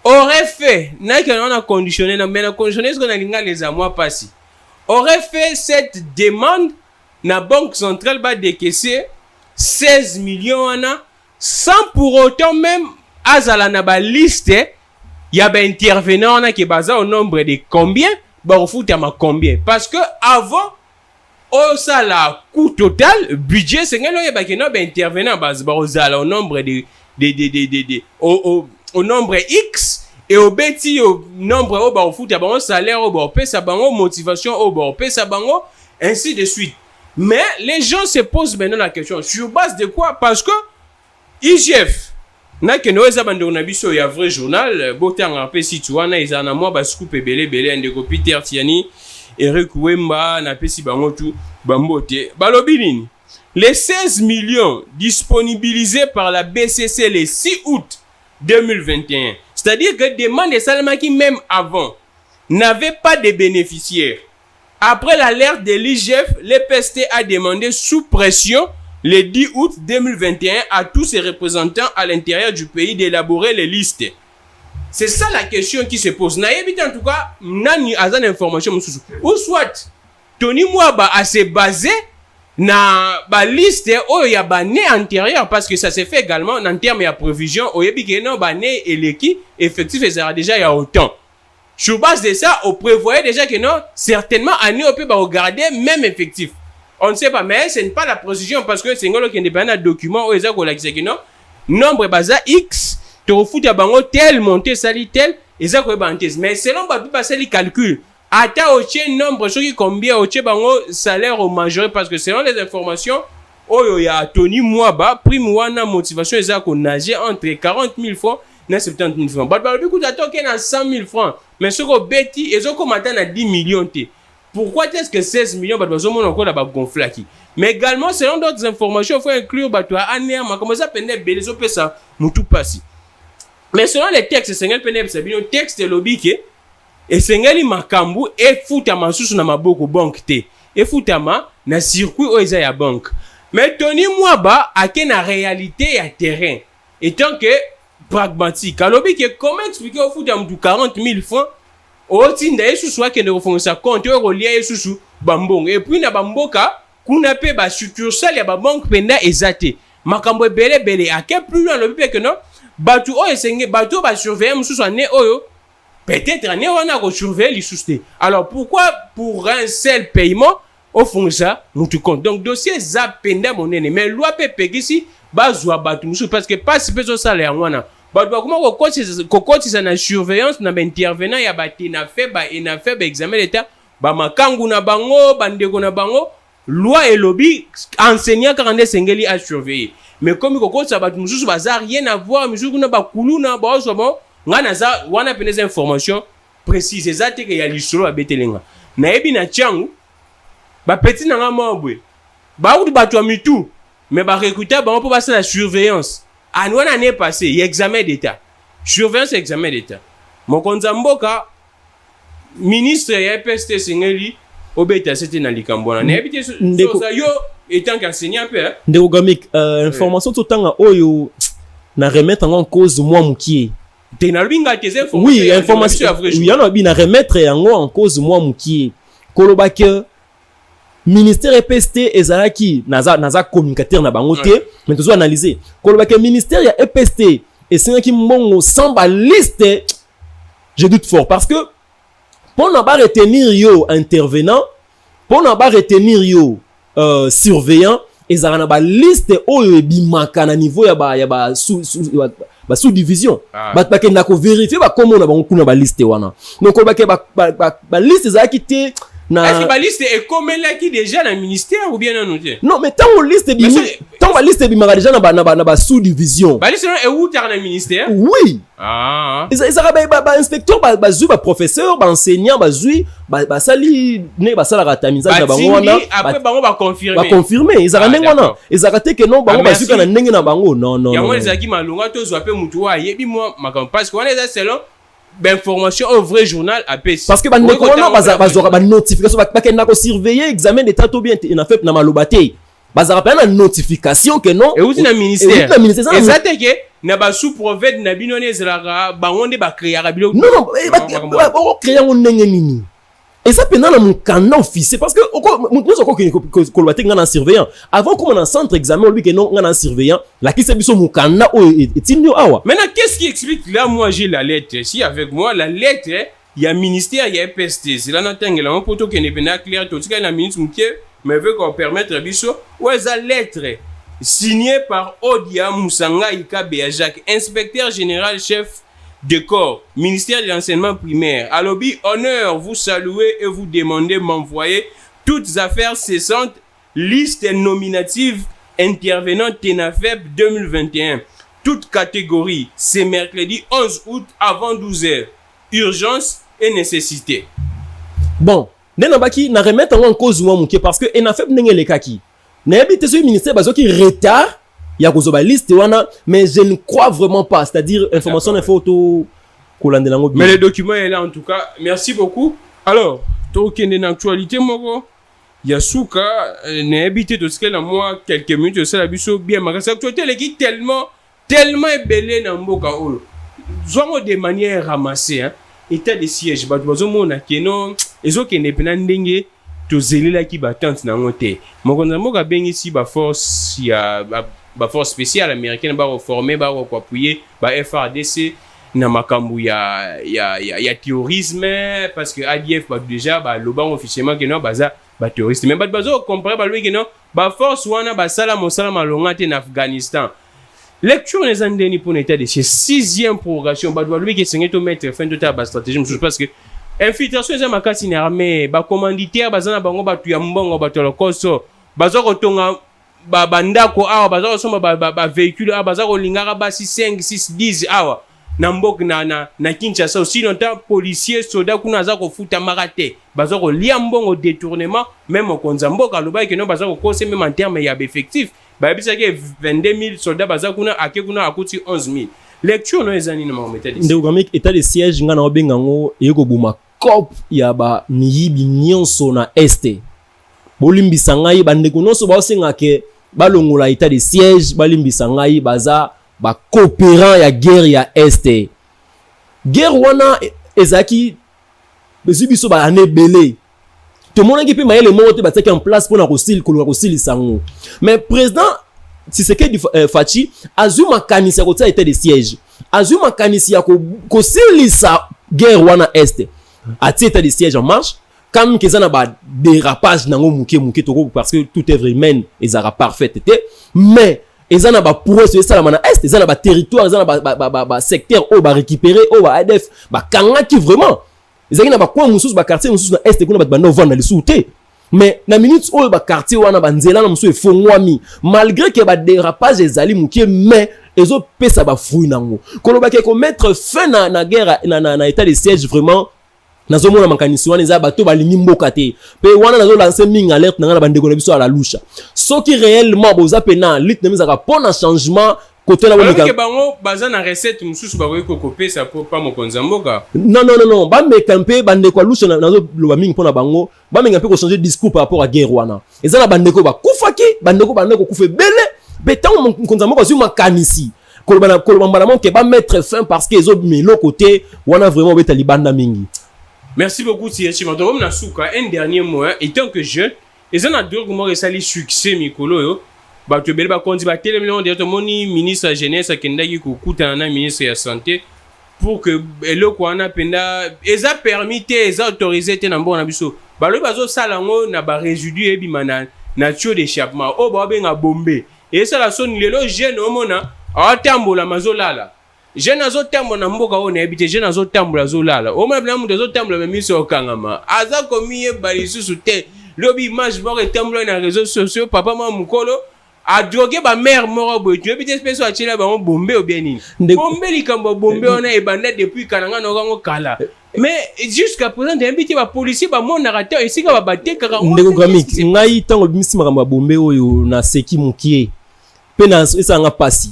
aurait fait na qu'on a conditionné mais na conditionné ce qu'on a linga les mois passés aurait fait cette demande na banque centrale ba décaisser 16 millions ana sans pour autant même azala na ba liste ya ba intervenant na ke baza au nombre de combien ma combien parce que avant ça la coût total budget c'est ngelo ya bakena ba intervenant base au nombre de au nombre X et au beti au nombre au barofuta bango salaire au bord pesa bango motivation au bord pesa bango ainsi de suite mais les gens se posent maintenant la question sur base de quoi parce que IGF na ke noeza bando na biso ya vrai journal botanga pe site wana ezana mwa ba scoop belé ndeko Peter Tiani Eric Wemba na pesi bango tout bambote balobi nini les 16 millions disponibilisés par la BCC le 6 août 2021 c'est-à-dire que demande de Salamaki même avant n'avait pas de bénéficiaires après l'alerte de l'IGF l'EPST a demandé sous pression le 10 août 2021 à tous ses représentants à l'intérieur du pays d'élaborer les listes. C'est ça la question qui se pose. Naïbite en tout cas, nani azan information mususu. Ou soit, Tony Mwaba a se basé na ba liste o ya ba né antérieur parce que ça s'est fait également en termes de provision o yebi que non ba né et l'équipe effectif ça déjà il y a autant. Sur base de ça, on prévoyait déjà que non, certainement année on peut ba regarder même effectif. On ne sait pas, mais ce n'est pas la précision parce que c'est ngolo qui est un document où ils ont collecté que non, nombre baza X, tu refous ta bango tel monté sali tel, ils ont collecté. Mais selon ba passer les calculs, ata oche nombre ceux qui combien oche bango salaire au majoré parce que selon les informations, oh ya Tony Mwaba prime wana motivation ils ont nager entre 40 000 francs et 70 000 francs. Bah beaucoup d'attendre qu'il y a 100 000 francs, mais ceux qui bêtis ils ont commencé à 10 millions t. Pourquoi est-ce que 16 millions de encore là gonflé? Mais également, selon d'autres informations, il faut inclure comment ça peut être ça, tout passé. Mais selon les textes, c'est un texte de lobby qui et c'est un makambu et foutama sous na maboko banque te et foutama na circuit où il y a banque. Mais Tony Mwaba a qu'une réalité à terrain. Étant que pragmatique, à lobby qui comment expliquer au foutama du 40 000 francs o tinda yesu soit que ne refont sa compte o relier yesu bambong et puis na bamboka kuna pe ba succursale ya ba banque penda ezate makambo belé a que plus loin le pe que non batu o esenge batu ba surveiller musu so ne oyo peut-être ne on a surveiller li susté. Alors pourquoi pour un seul paiement au fond ça nous tu compte donc dossier za penda monene mais loi pe pegisi ba zwa batu musu parce que pas si besoin salaire wana. Comment kokoti na surveillance na intervenant ya bati na fait examen d'état ba makangu na bango bandeko na bango loi et lobby enseignant 42 sengeli à surveiller mais comme kokoti sa batu mususu bazar rien à voir mususu na bakulu na ba so bon ngana za wana penez information précise exacte que ya lisolo abetelenga na ebi na changu ba petit na ngambwe ba udu batu mitu mais ba recruter ba pour passer la surveillance. En année passée, il y a examen d'État. Surveillance examen d'État. Mon konzamboka, ministre ya PST Singeli, obeta c'était dans l'Ikambona. N'habite ça yo étant qu'enseignant peu. Ndegogamique, information tout temps oyo na remettre en cause moi mukie. T'es na binga tes informations. Oui, information. Oui, yana bi na remettre en cause moi mukie. Kolobake ministère EPST ezalaki naza communicateur na bango te mais toujours analyser koloba ke ministère ya EPST esengaki mbongo sans ba liste je doute fort parce que pour na ba retenir yo intervenant pour na ba retenir yo surveillant ezala na ba liste oyo ebimaka na niveau ya ba sous division ba ke na ko vérifier ba comment na bango kuna ba liste wana donc koloba ke ba liste ezalaki te. Est-ce que la liste est comme là qui déjà dans le ministère ou bien non noté? Non, mais tant la liste est déjà dans la sous-division. La liste est où dans le ministère? Oui. Ah. Ils ont inspecteur, professeur, enseignant, sali ne basala ratamiza na bango wana. Après bango va confirmer. Va confirmer. Ils ont wana. Ils ont raté que non bango bazuka na ndenge na bango. Non non. Ya moi les aki malunga to zo pe mutu wa yebi moi makam parce que on est selon d'information au vrai journal à PC. Parce que ba notification ba ko surveiller examen d'état to bien na fait na malobate. Bazara pa na notification que non. Et où na ministère. Et ça te que na ba sous prophète na binone zela ba onde ba créer rabilo. Non non, ba créer on ndenge nini. Et ça pendant mon canon officiel parce que nous encore kolobate ngana surveillant avant comme on en centre examen lui que non ngana surveillant la qui c'est biso mon canon etinyo awa. Maintenant qu'est-ce qui explique là moi j'ai la lettre si avec moi la lettre il y a ministère il y a PST c'est là n'atteint là on poto que ne pena clair tout cas la ministre Mouké mais veut qu'on permettre biso ouais la lettre signée par Odia Moussanga Ika Jacques inspecteur général chef de corps, ministère de l'enseignement primaire. À lobby, honneur, vous saluez et vous demandez m'envoyer toutes affaires cessantes, liste nominative intervenant TENAFEP 2021. Toute catégorie, c'est mercredi 11 août avant 12h. Urgence et nécessité. Bon, Nenabaki n'a remettre en cause moi parce que TENAFEP n'est le kaki. N'a habité sur le ministère parce qu'il retard. Il y a une liste, mais je ne crois vraiment pas. C'est-à-dire, information, des photos. Mais le document est là en tout cas. Merci beaucoup. Alors, tu as une actualité, Moko? Yasuka n'a habité de ce qu'elle a moi quelques minutes ça la biso bien makasa actualité les tellement ébélé dans mboka olo zongo de manière ramassée hein état de siège ba bazo mona keno ezokende pena ndenge tozelela ki batante na ngote mokonza mboka bengi si ba force ya ba force spéciale américaine ba reformer ba ko appuyer ba FRDC na makambu ya terrorisme parce que ADF ba déjà ba loba officiellement que non baza ba terroriste mais ba bazo comprendre ba lui que non ba force wana ba sala mosala malonga te na Afghanistan lecture les andeni pour l'état de ces 6e prorogation ba lui que c'est to mettre fin de ta stratégie parce que infiltration za makasi na armée ba commanditaire bazana bango ba tu ya mbongo ba tolo koso bazo kotonga ba bandako awa bazo kosomba ba véhicule awa bazo kolingaka ba 5 6 10 awa na mbok na Kinshasa aussi longtemps policier soldat kuna za kofuta marate bazo ko lia mbongo détournement même konza mboka loba que non bazo ko kose même en terme ya effectif ba bisa ke 22 000 soldats bazo kuna ake kuna akuti 11 000 lecture no ezani na mamete de ndeugamik état de siège ngana obengango yeko buma cop ya ba miyibi nyonso na este bolimbisa ngai bandeko nyonso baosenga ke balongola état de siège balimbisa ngai baza ba coopérant ya guerre ya este guerre wana ezaki bezibiso ba ane belé tout le monde qui peut mailler le mot te bataki en place pour na kosil sango mais président Tshisekedi Fachi azuma kanisi ya kotia état de siège azuma kanisi ya kosilisa guerre wana este ati état de siège en marche comme qu'ils na ba dérapage nango muke toko parce que toute œuvre humaine ezara parfaite te mais ezana ba pour ce ça na est ezana ba territoire ezana ba secteur o ba récupérer o ba ADF ba kanga qui vraiment ezaki na ba coin mususu ba quartier mususu na est kuna ba banda vendre les souté mais na minute o ba quartier wana ba nzela na mususu efongwami malgré que ba dérapage ezali muke mais ezo pesa ba fruit nango koloba ke ko mettre fin na guerre na état de siège vraiment nazo mona makanisi wana eza bato balingi mboka te pe wana nazo lancer ming alerte na bandeko na biso à la louche soki réellement boza pena lit na mizaka pona changement côté na boneka ke bango baza na recette mususu ba ko koper ça pour pas mokonza mboka non ba me camper bandeko louche nazo loba ming pona bango ba menga pe ko changer discours par rapport à guerre wana eza na bandeko ba kufaki bandeko kufe bele pe tant mokonza mboka sur makanisi koloba mbala mo ke ba mettre fin parce que ezo melo côté wana vraiment beta libanda mingi. Merci beaucoup, Thierry Chimandoro. Un dernier mot, étant que jeune, et ça n'a deux mots resali succès, Mikolo, yo. Bah, tu bel bakondi, bah, tel million de moni, ministre de la jeunesse, Kendagi, Koukutana, ministre de la santé, pour que, le Kouana, Penda, et ça permis, et ça autorisé, t'es n'ambo, n'abiso. Bah, le bazo, salango, n'a pas résidu, et bimana, nature d'échappement, oh, bah, ben, à Bombay. Et ça, la sonne, les jeune, au mona, à Tambo, la mazolala. Jeune azo tambo na mboka o na habité jeune azo tambo azo lala o mabla mu azo tambo même miso okangama aza komiye bali susu te lobi image bo etambo na réseaux sociaux papa ma mukolo a drogué ba mère moro bo tu habité espèce a chila ba bombe o bien nini bombe likambo bombe ona e banda depuis kananga no kango kala mais jusqu'à présent des habité ba policier ba mon narrateur ici ka ba bateka ka ndeko gramik ngai tango bimisi makambo bombe oyo na seki mukie pe na esa nga pasi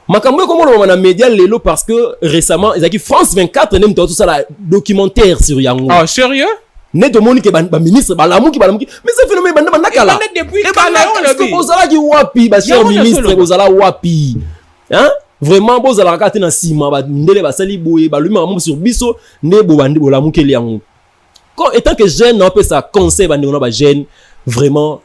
makambo comme on a média lelo parce que récemment ezaki France 24 nem tout ça la documentaire sur yango. Ah sérieux? Ne demoni ke ba ministre balamuki mais ce phénomène banda kala. Depuis kala est-ce que bozala ki wapi ba cher ministre bozala wapi? Hein? Vraiment bozala kati na sima ba ndele ba sali boye ba lui makambo sur biso ne bo bandi bolamuki yango. Quand étant que jeune on peut ça conseil bandi on ba jeune vraiment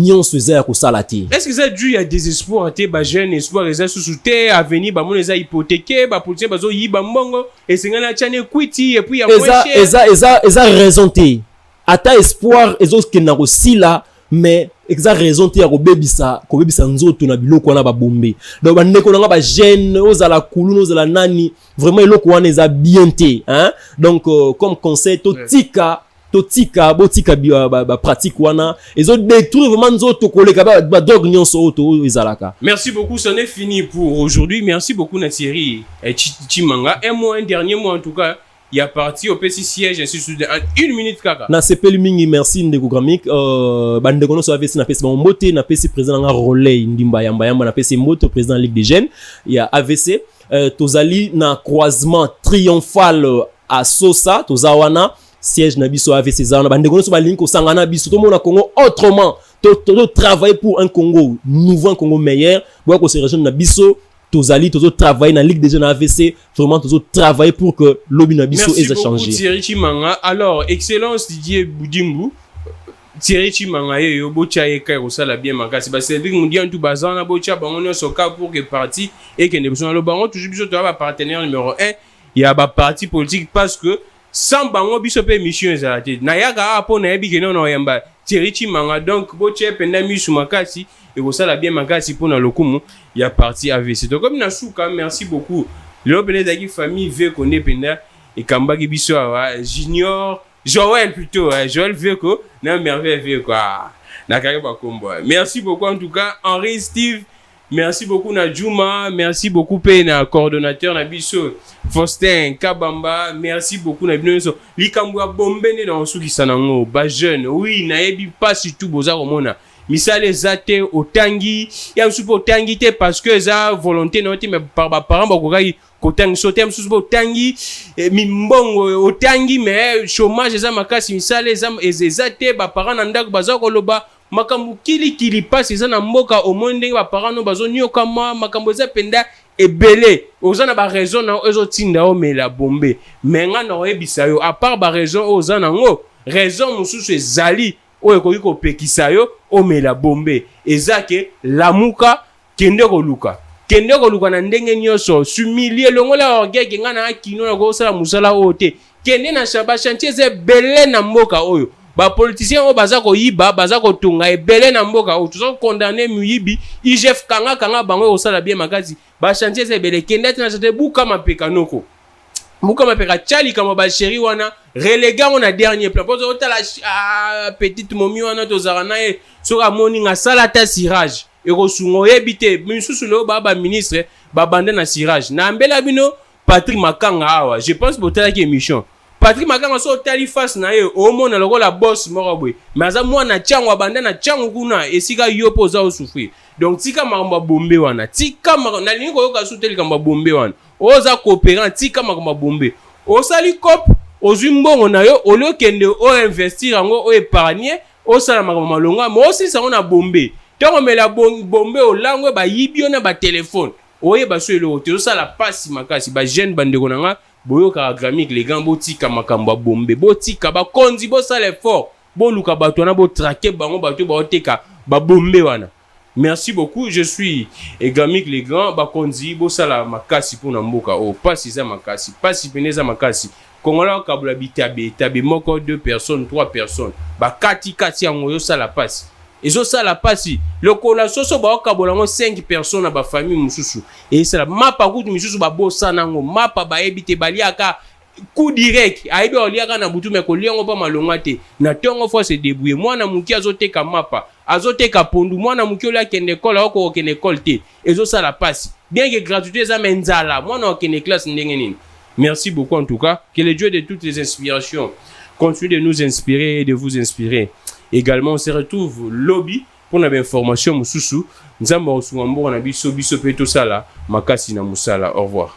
est-ce que ça dû à désespoir te ba jeune espoir eza sous-souté avenir ba mon eza hypothéqué ba politicien bazo yiba mbongo et singana chane kwiti et puis ya moche eza raison te ata espoir ezo kena ko sila mais eza raison te ya ko bebisa nzoto na biloko wana ba bombe donc ba ndeko na ba jeune ozala kulu ozala nani vraiment eloko wana eza bien te hein donc comme conseil totika botika ba pratique wana ezo détruire vraiment nzoto koleka ba dog nyonso auto ezalaka. Merci beaucoup, ça n'est fini pour aujourd'hui. Merci beaucoup Thierry Chimanga. Un dernier mot en tout cas. Il y a parti au petit siège ainsi sous une minute kaka. Na sepeli mingi merci ndeko gramik bandeko no so avesi na pesi mbote na pesi président nga relais ndimba yamba na pesi mbote président Ligue des jeunes il y a AVC tozali na croisement triomphal à Sosa tozawana siège na biso AVC za na bandeko so ba link osangana biso to mona Congo autrement to travailler pour un Congo nouveau, un Congo meilleur boya ko se région na biso tozali tozo travailler na Ligue des jeunes AVC vraiment tozo travailler pour que lobby na biso ait changé. Merci beaucoup Thierry Chimanga. Alors excellence Didier Boudimbu Thierry Chimanga yo bocha eka ko sala bien makasi ba Cédric Mundian tout bazana bocha bango no soka pour que parti et que ne besoin le bango toujours biso to ba partenaire numéro 1 il y a ba parti politique parce que sans bango biso pe mission ezalate na yaga apo na yebi ke non yamba Thierry Chimanga donc bocha penda misu makasi et ko sala bien makasi pour na lokumu il y a parti AVC donc comme na souka merci beaucoup le penda qui famille veut connaît penda et kambaki biso junior Joël plutôt, Joël Veko, non merveille Veko, nakariba kombo. Merci beaucoup en tout cas, Henri Steve, merci beaucoup na Juma, merci beaucoup pe na coordonnateur na biso, Faustin Kabamba, merci beaucoup na binoso. Likambo bombene dans souki sanango, ba jeune, oui, na yebi pas surtout boza romona. Misale zate otangi, ya msupo otangi te parce que za volonté na te mais par ba parents ba kokai kotangi sote msusu otangi mimbongo otangi mais chômage eza makasi misale eza te ba parents na ndako baza koloba makambo kili passe eza na mboka au moins ndenge ba parents no bazo nyoka makambo eza penda ebele oza na ba raison na ezo tinda o mela bombe menga na oyebisa yo à part ba raison oza nango raison mususu ezali oyo ekoki kopekisa yo o mela bombe ezake lamuka kende koluka na ndenge nyonso sumilie longola orgeke nga na kino na kosala musala oyo te kende na shaba chantier ebele na mboka oyo bapoliticien oyo baza koyiba baza kotunga ebele na mboka oyo toza kondamne muyibi IGF kanga bango oyo kosala bien makasi bachantier ebele kende te na chantier buka mapeka noko buka mapeka chali kama basheri wana relega on a dernier plan pozo otala petite momi wana tozara na ye soka moni nga sala ta cirage ekosungo yebite misusu lo baba ministre babande na cirage na mbela bino Patrick Makanga awa je pense botala ki émission Patrick Makanga so tali face na ye o mona lokola boss moko boy mais aza mwana chango abanda na chango kuna esika yopo za osufrir donc tika makamba bombe wana tika na lingi koyoka suteli kamba bombe wana oza coopérant tika makamba bombe osali cop ozwi mbongo na yo olio kende o investir yango o épargner osala makamba malonga mais aussi ça on a bombe donc mais la bombe au langue ba yibio na ba téléphone oye ba so elo te osala pasi makasi ba jeune bandeko nanga boyoka gramique les gants botika makamba bombe botika ba konzi bo sala effort bo luka bato na bo traquer bango bato ba oteka ba bombe wana. Merci beaucoup, je suis Gramique les grands ba konzi bo sala makasi pour na mboka o pasi za makasi pasi peneza makasi kongola kabula bitabe tabe moko 2 personnes 3 personnes ba kati yango yo sala pasi ezo sala pasi lokola soso ba okabola ngo 5 personnes na ba famille mususu et ça mapa kutu mususu ba bosa nango mapa ba ebite baliaka coup direct aibe oliaka na butu me ko liango pa malonga te na tongo faut se débrouiller mwana muki azoteka mapa azoteka pondu mwana muki ola kende école oko kende école te ezo sala pasi bien que gratuité za menzala mwana okende classe ndenge nini. Merci beaucoup en tout cas, que le Dieu de toutes les inspirations continue de nous inspirer et de vous inspirer. Également, on se retrouve lobby pour une information mususu. Nzamba osuambo na biso peto sala makasi na musala. Au revoir.